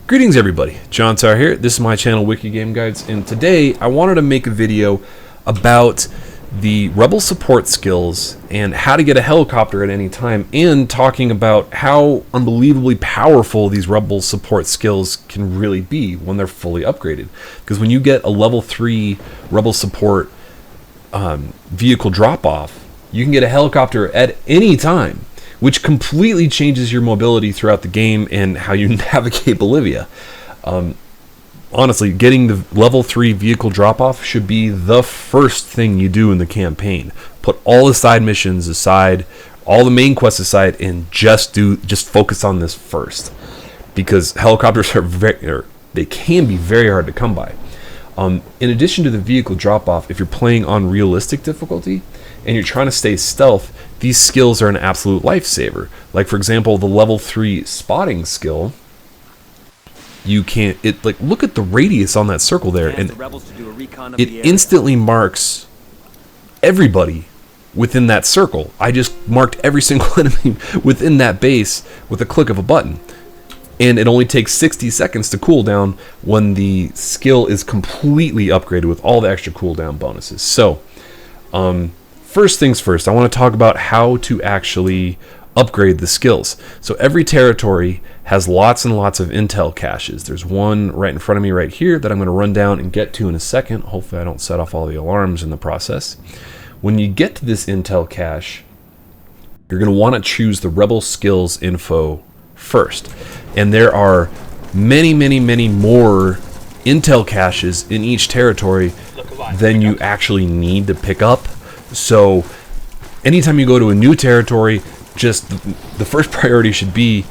Greetings everybody, John Tar here. This is my channel WikiGameGuides, and today I wanted to make a video about the rebel support skills and how to get a helicopter at any time, and talking about how unbelievably powerful these rebel support skills can really be when they're fully upgraded. Because when you get a level 3 rebel support vehicle drop-off, you can get a helicopter at any time, which completely changes your mobility throughout the game and how you navigate Bolivia. Honestly, getting the level 3 vehicle drop-off should be the first thing you do in the campaign. Put all the side missions aside, all the main quests aside, and just focus on this first. Because helicopters they can be very hard to come by. In addition to the vehicle drop-off, if you're playing on realistic difficulty and you're trying to stay stealth, these skills are an absolute lifesaver. Like, for example, the level 3 spotting skill, look at the radius on that circle there, and it instantly marks everybody within that circle. I just marked every single enemy within that base with a click of a button. And it only takes 60 seconds to cool down when the skill is completely upgraded with all the extra cooldown bonuses. So, first things first, I want to talk about how to actually upgrade the skills. So every territory has lots and lots of intel caches. There's one right in front of me right here that I'm going to run down and get to in a second. Hopefully I don't set off all the alarms in the process. When you get to this intel cache, you're going to want to choose the rebel skills info first. And there are many more intel caches in each territory than you actually need to pick up. So anytime you go to a new territory, just the first priority should be,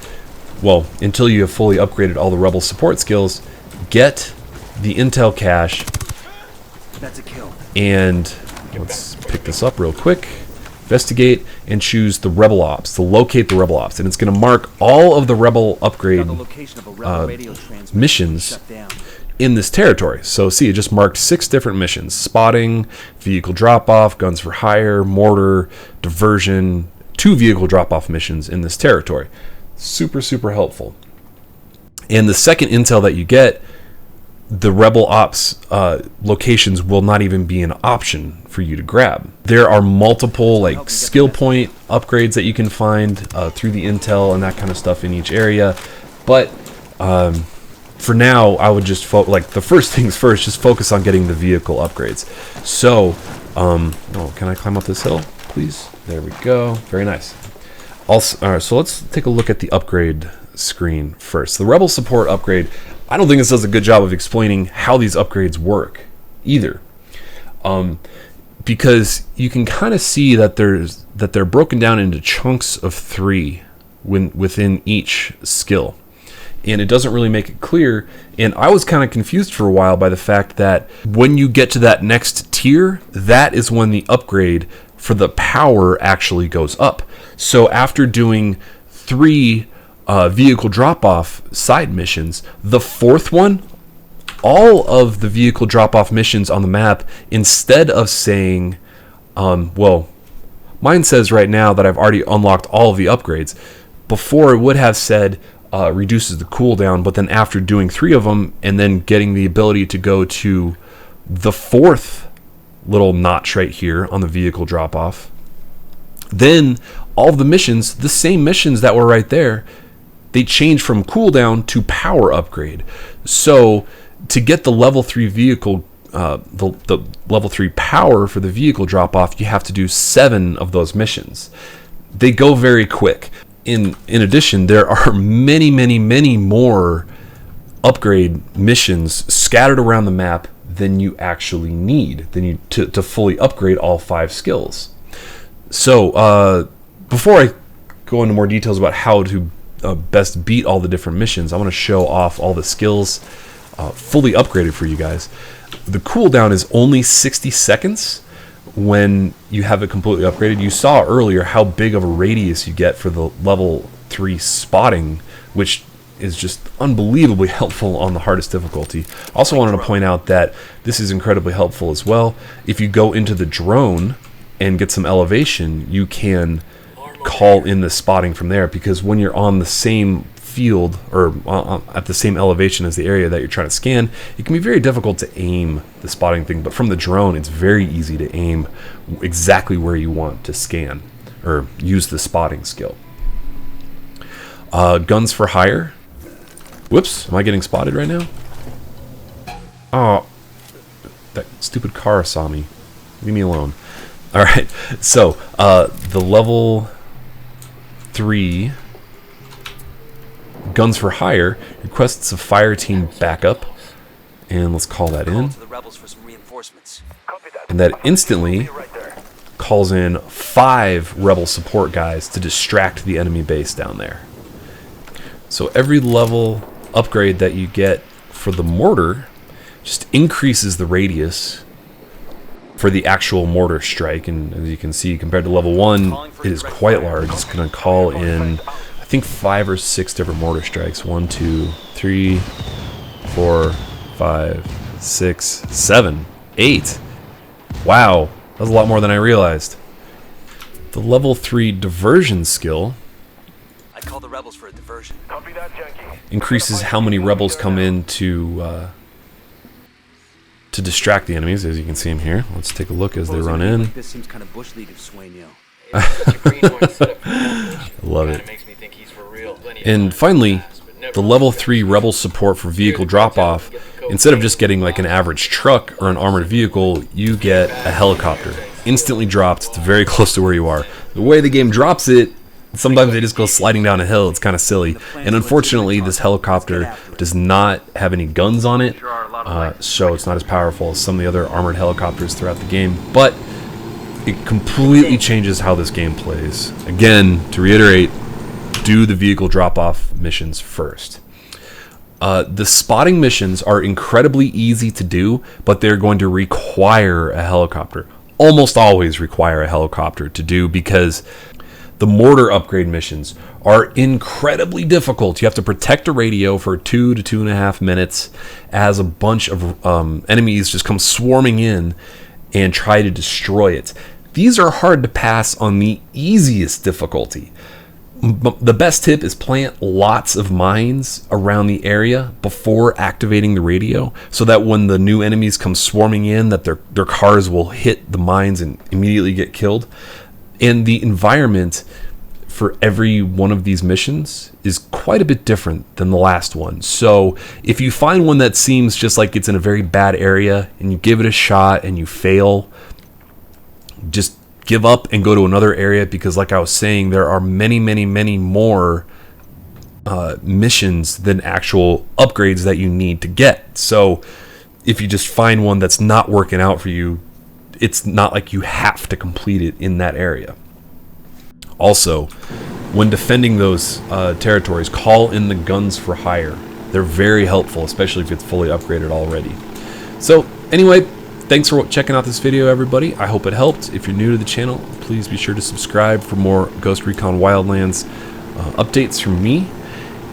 well, until you have fully upgraded all the rebel support skills, get the intel cache. That's a kill. And let's pick this up real quick. Investigate and choose the rebel ops, to locate the rebel ops, and it's going to mark all of the rebel upgrade missions in this territory. So see, it just marked 6 different missions: spotting, vehicle drop-off, guns for hire, mortar, diversion, 2 vehicle drop-off missions in this territory. Super helpful. And the second intel that you get, the rebel ops locations will not even be an option for you to grab. There are multiple skill point upgrades that you can find through the intel and that kind of stuff in each area, but for now, I would just the first things first, just focus on getting the vehicle upgrades. So, oh, can I climb up this hill, please? There we go. Very nice. Also, all right, so let's take a look at the upgrade screen first. The Rebel Support upgrade, I don't think this does a good job of explaining how these upgrades work either. Because you can kind of see that they're broken down into chunks of 3 within each skill. And it doesn't really make it clear, and I was kind of confused for a while by the fact that when you get to that next tier, that is when the upgrade for the power actually goes up. So after doing 3 vehicle drop-off side missions, the 4th one, all of the vehicle drop-off missions on the map, instead of saying, well, mine says right now that I've already unlocked all of the upgrades. Before, it would have said reduces the cooldown, but then after doing 3 of them and then getting the ability to go to the 4th little notch right here on the vehicle drop off, then all of the missions, the same missions that were right there, they change from cooldown to power upgrade. So to get the level 3 vehicle the level 3 power for the vehicle drop off, you have to do 7 of those missions. They go very quick. In addition, there are many more upgrade missions scattered around the map than you actually need to fully upgrade all 5 skills. So before I go into more details about how to best beat all the different missions, I want to show off all the skills fully upgraded for you guys. The cooldown is only 60 seconds when you have it completely upgraded. You saw earlier how big of a radius you get for the level 3 spotting, which is just unbelievably helpful on the hardest difficulty. Also wanted to point out that this is incredibly helpful as well. If you go into the drone and get some elevation, you can call in the spotting from there, because when you're on the same field or at the same elevation as the area that you're trying to scan, it can be very difficult to aim the spotting thing. But from the drone, it's very easy to aim exactly where you want to scan or use the spotting skill. Guns for hire. Whoops, am I getting spotted right now? Oh, that stupid car saw me. Leave me alone. All right, so the level 3 guns for hire requests a fire team backup, and let's call that in. And that instantly calls in 5 rebel support guys to distract the enemy base down there. So every level upgrade that you get for the mortar just increases the radius for the actual mortar strike, and as you can see, compared to level 1, it is quite large. It's going to call in, I think, 5 or 6 different mortar strikes. 1, 2, 3, 4, 5, 6, 7, 8. Wow, that's a lot more than I realized. The level 3 diversion skill Call the rebels for a diversion. increases how many rebels come in to distract the enemies, as you can see them here. Let's take a look as they run in. This seems kind of bush league of Swain. Love it. And finally, the level 3 rebel support for vehicle drop-off, instead of just getting like an average truck or an armored vehicle, you get a helicopter. Instantly dropped. It's very close to where you are. The way the game drops it, sometimes they just go sliding down a hill. It's kind of silly. And unfortunately, this helicopter does not have any guns on it, so it's not as powerful as some of the other armored helicopters throughout the game. But it completely changes how this game plays. Again, to reiterate, do the vehicle drop-off missions first. The spotting missions are incredibly easy to do, but they're going to require a helicopter. Almost always require a helicopter to do, because the mortar upgrade missions are incredibly difficult. You have to protect a radio for 2 to 2.5 minutes as a bunch of enemies just come swarming in and try to destroy it. These are hard to pass on the easiest difficulty. The best tip is plant lots of mines around the area before activating the radio, so that when the new enemies come swarming in, that their cars will hit the mines and immediately get killed. And the environment for every one of these missions is quite a bit different than the last one. So if you find one that seems just like it's in a very bad area and you give it a shot and you fail, just give up and go to another area, because like I was saying, there are many, many, many more missions than actual upgrades that you need to get. So if you just find one that's not working out for you, it's not like you have to complete it in that area. Also, when defending those territories, call in the guns for hire. They're very helpful, especially if it's fully upgraded already. So anyway, thanks for checking out this video, everybody. I hope it helped. If you're new to the channel, please be sure to subscribe for more Ghost Recon Wildlands updates from me.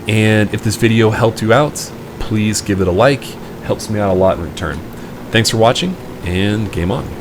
And if this video helped you out, please give it a like. Helps me out a lot in return. Thanks for watching, and game on.